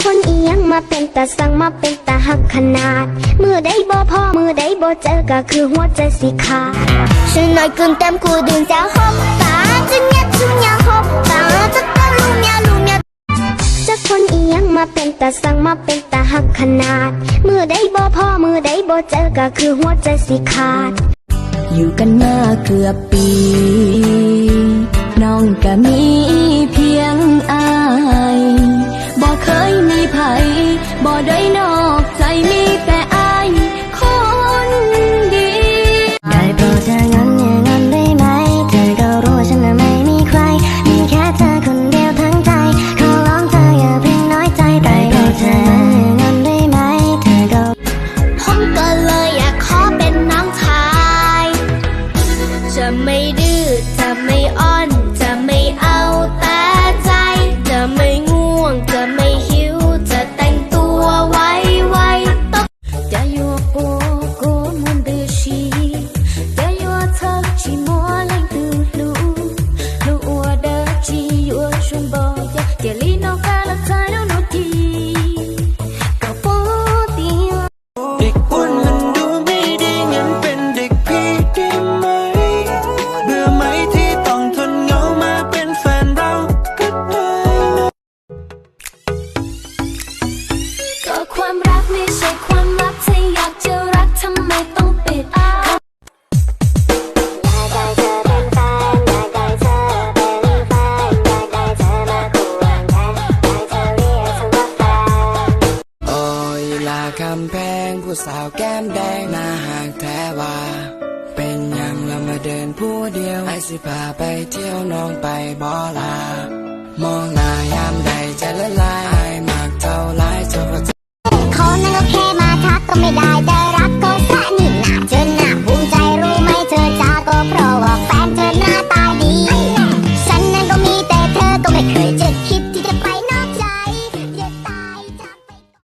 คนอียังมาเป็นตาสั่งมาเป็นตาหักขนาดมือใดบ่พอมือใดบ่เจอก็คือหัวใจสิขาดฉันน้อยเกินเต็มกูดึงจะหอบตาจะเงียบชุนยาหอบตาจะตาลูเมียจากคนอียังมาเป็นตาสั่งมาเป็นตาหักขนาดมือใดบ่พอมือใดบ่เจอก็คือหัวใจสิขาดอยู่กันมาเกือบปีน้องก็มีเพียงอายบ่เคยมีไผบ่ได้นอกใจมีแต่อายคนดีได้โปรดเธองั้นอย่างนั้นได้ไหมเธอก็รู้ว่าฉันน่ะไม่มีใครมีแค่เธอคนเดียวทั้งใจขอร้องเธออย่าเพิ่งน้อยใจได้โปรดเธออย่างนั้นได้ไหมเธอก็ผมก็เลยอยากขอเป็นน้องชายจะไม่ดื้อจะไม่อ้อนจะไม่เอาแต่ใจจะไม่ง่วงจะไม่หิวจะแต่งตัวไวต้อง加油我过门的心加油他寂寞来的路路我的记我胸抱呀夜里闹开了才能落地搞不定เด็กอ้วนมันดูไม่ดีงั้นเป็นเด็กพี่ได้ไหมเบื่อไหมที่ต้องทนเหงามาเป็นแฟนเราก็ได้นะก็ความรักไม่ใช่ความลับถ้าอยากจะรักทำไมต้องปิดอยากได้เธอเป็นแฟนอยากได้เธอเป็นแฟนอยากได้เธอมาควงแขนอยากเธอเรียกฉันว่าแฟนโอ้ยลาคำแพงผู้สาวแก้มแดงหน้าหากแท้ว่าเป็นยังละมาเดินผู้เดียวไอ้สิพาไปเที่ยวน้องไปบ่ลามองหน้ายามใดจะละลายมากเท่าไรเจ้าก็เขานั่นก็แค่มาทักก็ไม่ได้เด้อ